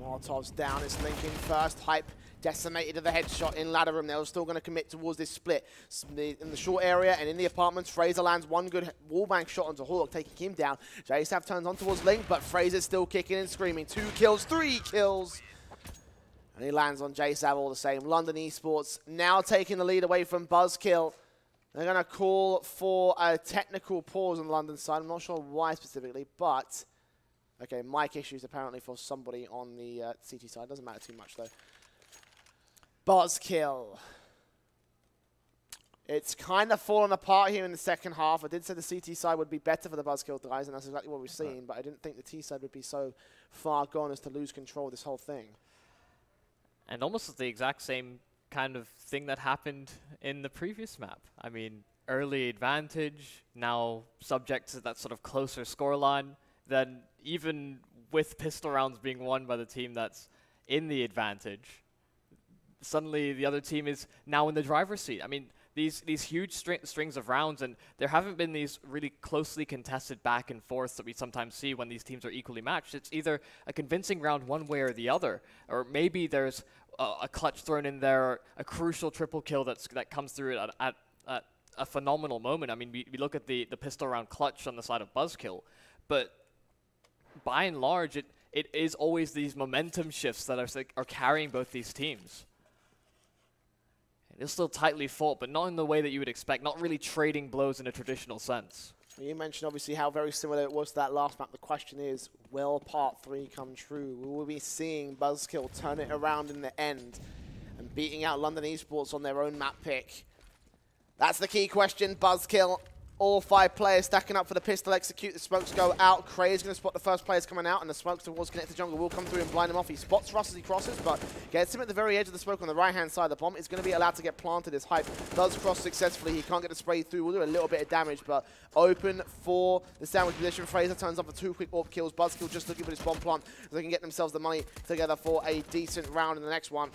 Molotov's down, it's Link in first. Hype decimated to the headshot in ladder room. They're still going to commit towards this split. In the short area and in the apartments, Fraser lands one good wallbang shot onto Hawk, taking him down. JSAV turns on towards Link, but Fraser's still kicking and screaming. 2 kills, 3 kills. And he lands on JSAV all the same. London Esports now taking the lead away from BuzzKill. They're going to call for a technical pause on the London side. I'm not sure why specifically, but okay, mic issues apparently for somebody on the CT side. Doesn't matter too much though. BuzzKill. It's kind of fallen apart here in the second half. I did say the CT side would be better for the BuzzKill guys, and that's exactly what we've seen, but I didn't think the T side would be so far gone as to lose control of this whole thing. And almost the exact same kind of thing that happened in the previous map. I mean, early advantage, now subject to that sort of closer scoreline. Then even with pistol rounds being won by the team that's in the advantage, suddenly the other team is now in the driver's seat. I mean, these huge strings of rounds, and there haven't been these really closely contested back and forth that we sometimes see when these teams are equally matched. It's either a convincing round one way or the other, or maybe there's a clutch thrown in there, a crucial triple kill that comes through at a phenomenal moment. I mean, we look at the pistol round clutch on the side of BuzzKill, but by and large, it is always these momentum shifts that are carrying both these teams. It's still tightly fought, but not in the way that you would expect, not really trading blows in a traditional sense. You mentioned obviously how very similar it was to that last map. The question is, will part 3 come true? Will we be seeing BuzzKill turn it around in the end and beating out London Esports on their own map pick? That's the key question. BuzzKill, all 5 players stacking up for the pistol execute. The smokes go out. Cray is going to spot the first players coming out, and the smokes towards connected jungle will come through and blind him off. He spots Russ as he crosses, but gets him at the very edge of the smoke on the right-hand side. The bomb is going to be allowed to get planted as Hype does cross successfully. He can't get the spray through. Will do a little bit of damage, but open for the sandwich position. Fraser turns up for 2 quick AWP kills. BuzzKill just looking for this bomb plant so they can get themselves the money together for a decent round in the next one.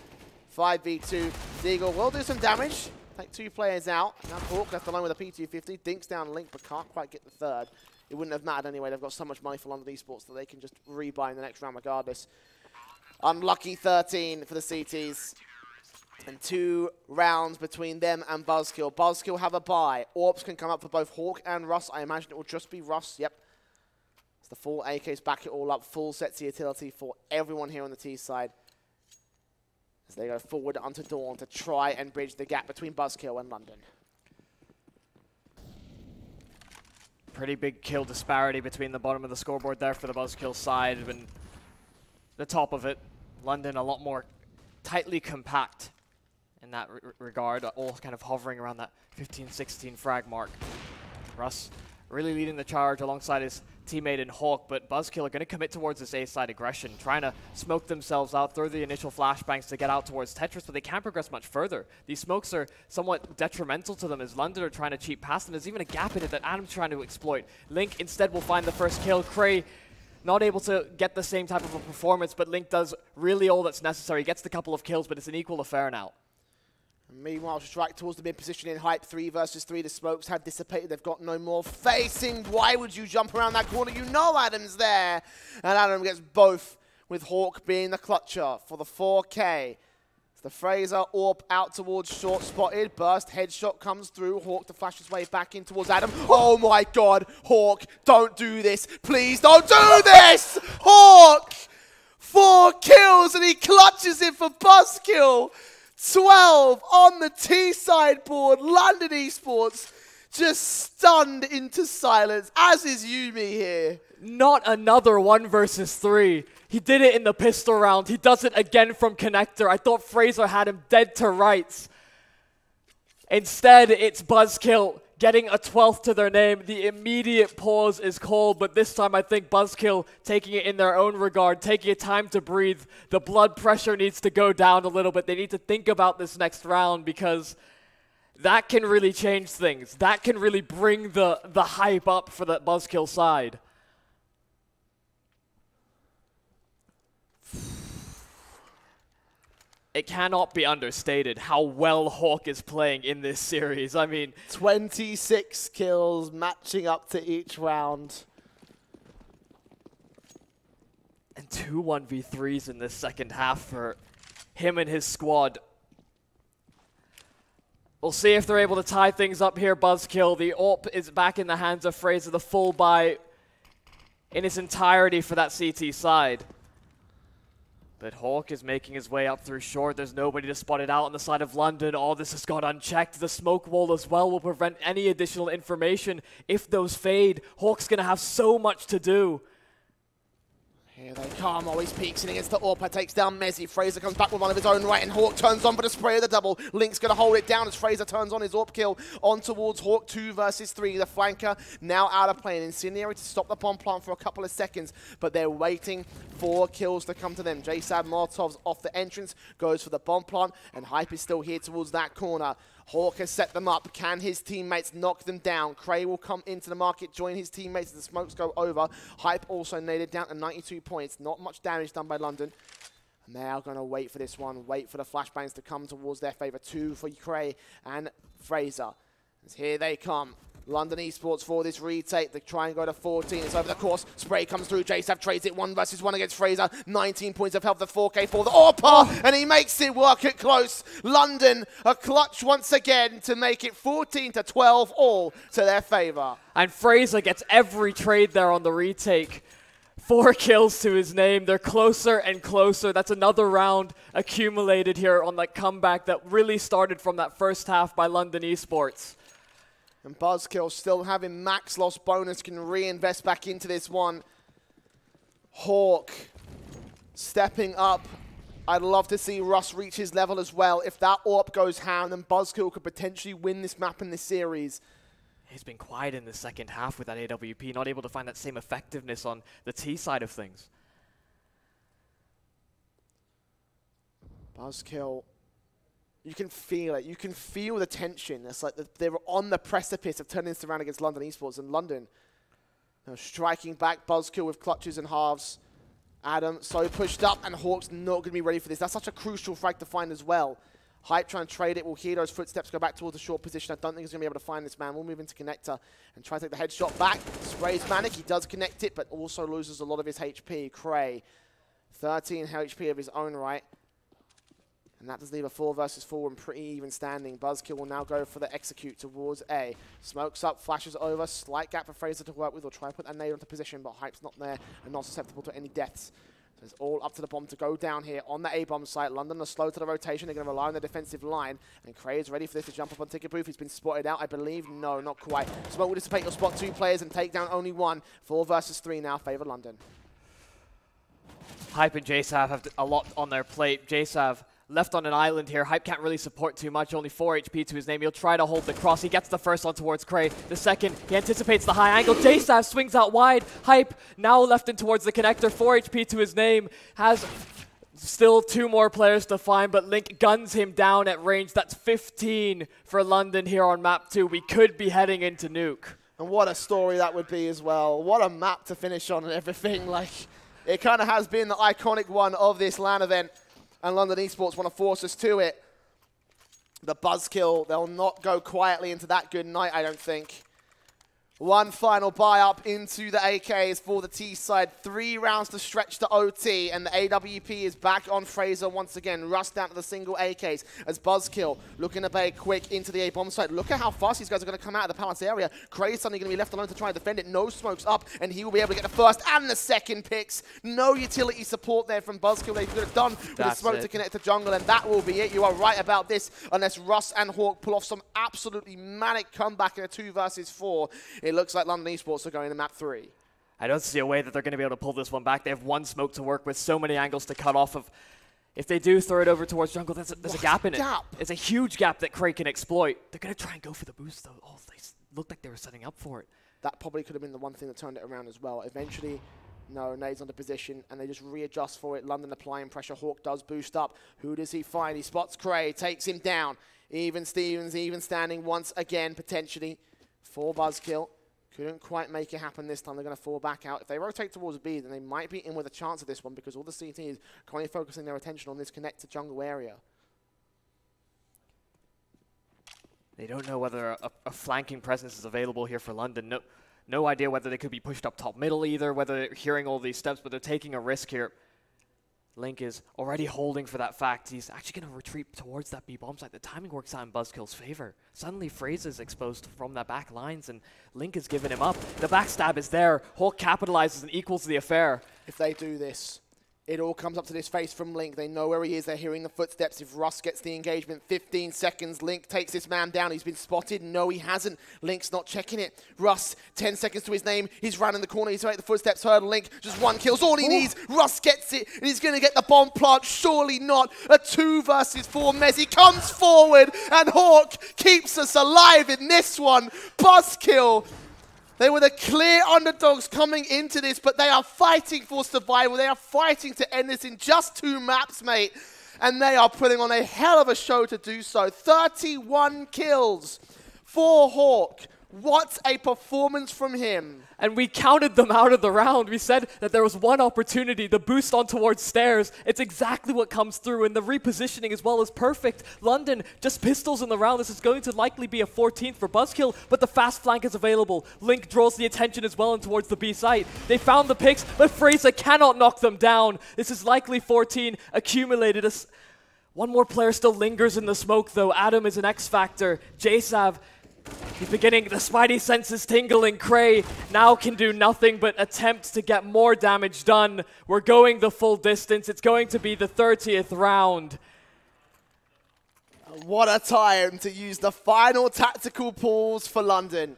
5v2. Deagle will do some damage. Take 2 players out. Now Hawk left alone with a P250. Dinks down Link, but can't quite get the third. It wouldn't have mattered anyway. They've got so much money for London Esports that they can just rebuy in the next round regardless. Unlucky 13 for the CTs. And 2 rounds between them and BuzzKill. BuzzKill have a bye. Orps can come up for both Hawk and Russ. I imagine it will just be Russ. Yep. It's the full AKs back it all up. Full sets of utility for everyone here on the T side. As they go forward onto Dawn to try and bridge the gap between BuzzKill and London. Pretty big kill disparity between the bottom of the scoreboard there for the BuzzKill side and the top of it. London a lot more tightly compact in that regard, all kind of hovering around that 15-16 frag mark. Russ really leading the charge alongside his teammate in Hawk, but BuzzKill are going to commit towards this A-side aggression, trying to smoke themselves out, throw the initial flashbangs to get out towards Tetris, but they can't progress much further. These smokes are somewhat detrimental to them as London are trying to cheat past them. There's even a gap in it that Adam's trying to exploit. Link instead will find the first kill. Cray not able to get the same type of a performance, but Link does really all that's necessary. He gets the couple of kills, but it's an equal affair now. Meanwhile, strike towards the mid position in Hype, 3 versus 3. The smokes have dissipated. They've got no more facing. Why would you jump around that corner? You know Adam's there. And Adam gets both, with Hawk being the clutcher for the 4K. It's the Fraser AWP out towards short spotted. Burst headshot comes through. Hawk to flash his way back in towards Adam. Oh my god, Hawk, don't do this. Please don't do this! Hawk! 4 kills and he clutches it for BuzzKill. 12 on the T-side board. London Esports just stunned into silence, as is Yumi here. Not another 1 versus 3. He did it in the pistol round. He does it again from connector. I thought Fraser had him dead to rights. Instead, it's BuzzKill getting a 12th to their name. The immediate pause is called, but this time I think BuzzKill taking it in their own regard, taking a time to breathe. The blood pressure needs to go down a little bit. They need to think about this next round because that can really change things. That can really bring the hype up for the BuzzKill side. It cannot be understated how well Hawk is playing in this series. I mean, 26 kills matching up to each round. And 2 1v3s in this second half for him and his squad. We'll see if they're able to tie things up here, BuzzKill. The AWP is back in the hands of Fraser, the full buy in its entirety for that CT side. But Hawk is making his way up through short. There's nobody to spot it out on the side of London. All this has got unchecked. The smoke wall as well will prevent any additional information. If those fade, Hawk's going to have so much to do. Here they come, always peeks in against the AWP, takes down Mezzy. Fraser comes back with one of his own right, and Hawk turns on for the spray of the double. Link's going to hold it down as Fraser turns on his AWP kill on towards Hawk. 2 versus 3. The flanker now out of play. Incendiary to stop the bomb plant for a couple of seconds, but they're waiting for kills to come to them. JSAD Molotov's off the entrance, goes for the bomb plant, and Hype is still here towards that corner. Hawk has set them up. Can his teammates knock them down? Cray will come into the market, join his teammates as the smokes go over. Hype also naded down to 92 points. Not much damage done by London. And they are going to wait for this one. Wait for the flashbangs to come towards their favor. 2 for Cray and Fraser. As here they come. London Esports for this retake. They try and go to 14. It's over the course. Spray comes through. JSAV trades it 1 versus 1 against Fraser. 19 points of health. The 4K for the AWP. And he makes it work it close. London a clutch once again to make it 14-12 all to their favor. And Fraser gets every trade there on the retake. 4 kills to his name. They're closer and closer. That's another round accumulated here on that comeback that really started from that first half by London Esports. And BuzzKill still having max loss bonus, can reinvest back into this one. Hawk stepping up. I'd love to see Russ reach his level as well. If that AWP goes ham, then BuzzKill could potentially win this map in this series. He's been quiet in the second half with that AWP, not able to find that same effectiveness on the T side of things. BuzzKill, you can feel it. You can feel the tension. It's like they were on the precipice of turning this around against London Esports. And London striking back. BuzzKill with clutches and halves. Adam so pushed up, and Hawk's not going to be ready for this. That's such a crucial frag to find as well. Hype trying to trade it. We'll hear those footsteps go back towards the short position. I don't think he's going to be able to find this man. We'll move into connector and try to take the headshot back. Sprays Manic. He does connect it, but also loses a lot of his HP. Cray, 13 HP of his own right. And that does leave a 4 versus 4 and pretty even standing. BuzzKill will now go for the execute towards A. Smokes up, flashes over, slight gap for Fraser to work with, or try and put that nade onto position, but Hype's not there and not susceptible to any deaths. So it's all up to the bomb to go down here on the A-bomb site. London are slow to the rotation. They're going to rely on the defensive line. And Cray is ready for this to jump up on Ticket Booth. He's been spotted out, I believe. No, not quite. Smoke will dissipate your spot 2 players and take down only 1. 4 versus 3 now, favor London. Hype and JSav have a lot on their plate. JSav left on an island here. Hype can't really support too much, only 4 HP to his name. He'll try to hold the cross. He gets the first one towards Cray. The second, he anticipates the high angle. JSav swings out wide. Hype now left in towards the connector. 4 HP to his name. Has still 2 more players to find, but Link guns him down at range. That's 15 for London here on map 2. We could be heading into Nuke. And what a story that would be as well. What a map to finish on and everything. Like, it kind of has been the iconic one of this LAN event. And London Esports want to force us to it. The BuzzKill, they'll not go quietly into that good night, I don't think. One final buy up into the AKs for the T side. 3 rounds to stretch to OT, and the AWP is back on Fraser once again. Rust down to the single AKs as BuzzKill looking to bay quick into the A-bomb site. Look at how fast these guys are going to come out of the palace area. Cray is suddenly going to be left alone to try and defend it. No smokes up, and he will be able to get the first and the second picks. No utility support there from BuzzKill. They could have done with a smoke to connect to jungle, and that will be it. You are right about this, unless Russ and Hawk pull off some absolutely manic comeback in a 2 versus 4. It looks like London Esports are going to map 3. I don't see a way that they're going to be able to pull this one back. They have 1 smoke to work with, so many angles to cut off of. If they do throw it over towards jungle, there's a gap in it. It's a huge gap that Cray can exploit. They're going to try and go for the boost, though. Oh, they looked like they were setting up for it. That probably could have been the one thing that turned it around as well. Eventually, no, nades onto position, and they just readjust for it. London applying pressure. Hawk does boost up. Who does he find? He spots Cray, takes him down. Even Stevens, even standing once again, potentially, for BuzzKill. Couldn't quite make it happen this time. They're going to fall back out. If they rotate towards B, then they might be in with a chance of this one because all the CTs are currently focusing their attention on this connect to jungle area. They don't know whether a flanking presence is available here for London. No idea whether they could be pushed up top middle either, whether they're hearing all these steps, but they're taking a risk here. Link is already holding for that fact. He's actually going to retreat towards that B-bomb site. The timing works out in BuzzKill's favor. Suddenly, Fraser's exposed from that back lines, and Link is giving him up. The backstab is there. Hawk capitalizes and equals the affair. If they do this, it all comes up to this face from Link. They know where he is. They're hearing the footsteps. If Russ gets the engagement, 15 seconds. Link takes this man down. He's been spotted. No, he hasn't. Link's not checking it. Russ, 10 seconds to his name. He's running the corner. He's right at the footsteps. Heard Link. Just 1 kill's all he needs. Russ gets it. And he's going to get the bomb plant. Surely not. A 2 versus 4 Messi comes forward. And Hawk keeps us alive in this one. BuzzKill. They were the clear underdogs coming into this, but they are fighting for survival. They are fighting to end this in just 2 maps, mate. And they are putting on a hell of a show to do so. 31 kills for Hawk. What a performance from him. And we counted them out of the round. We said that there was 1 opportunity, the boost on towards stairs. It's exactly what comes through, and the repositioning as well is perfect. London, just pistols in the round. This is going to likely be a 14th for BuzzKill, but the fast flank is available. Link draws the attention as well in towards the B site. They found the picks, but Fraser cannot knock them down. This is likely 14 accumulated. 1 more player still lingers in the smoke, though. Adam is an X factor. JSav, he's beginning, the spidey senses tingling. Cray now can do nothing but attempt to get more damage done. We're going the full distance. It's going to be the 30th round. What a time to use the final tactical pause for London.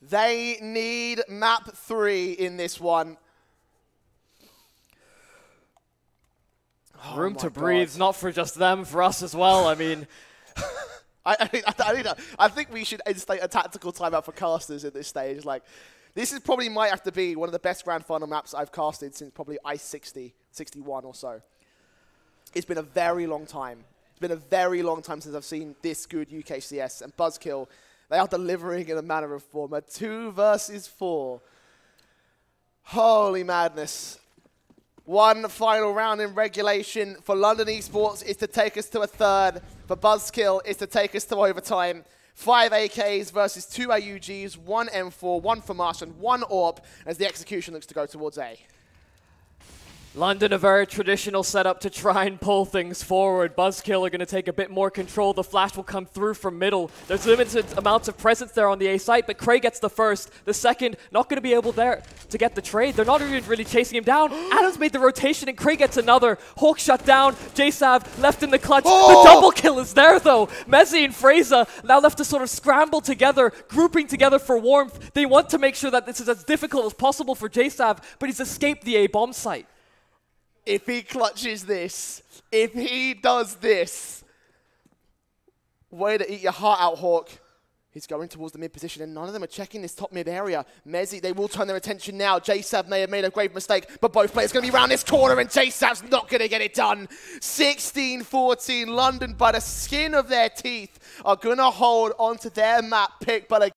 They need map 3 in this one. Room to breathe, not for just them, for us as well. I mean... I think we should instate a tactical timeout for casters at this stage. Like, this is probably might have to be one of the best grand final maps I've casted since probably Ice 60, 61 or so. It's been a very long time. It's been a very long time since I've seen this good UKCS. And BuzzKill, they are delivering in a manner of form. A 2 versus 4. Holy madness. 1 final round in regulation for London Esports is to take us to a 3rd. For BuzzKill is to take us to overtime. 5 AKs versus 2 AUGs, 1 M4, 1 FAMAS, and 1 AWP as the execution looks to go towards A. London, a very traditional setup to try and pull things forward. BuzzKill are going to take a bit more control. The flash will come through from middle. There's limited amounts of presence there on the A site, but Cray gets the first. The second, not going to be able there to get the trade. They're not even really chasing him down. Adams made the rotation, and Cray gets another. Hawk shut down. JSav left in the clutch. The double kill is there, though. Mezzi and Fraser now left to sort of scramble together, grouping together for warmth. They want to make sure that this is as difficult as possible for JSav, but he's escaped the A bomb site. If he clutches this, if he does this, way to eat your heart out, Hawk. He's going towards the mid position, and none of them are checking this top mid area. Mezzi, they will turn their attention now. JSav may have made a grave mistake, but both players going to be around this corner, and JSav's not going to get it done. 16-14, London, by the skin of their teeth, are going to hold onto their map pick, but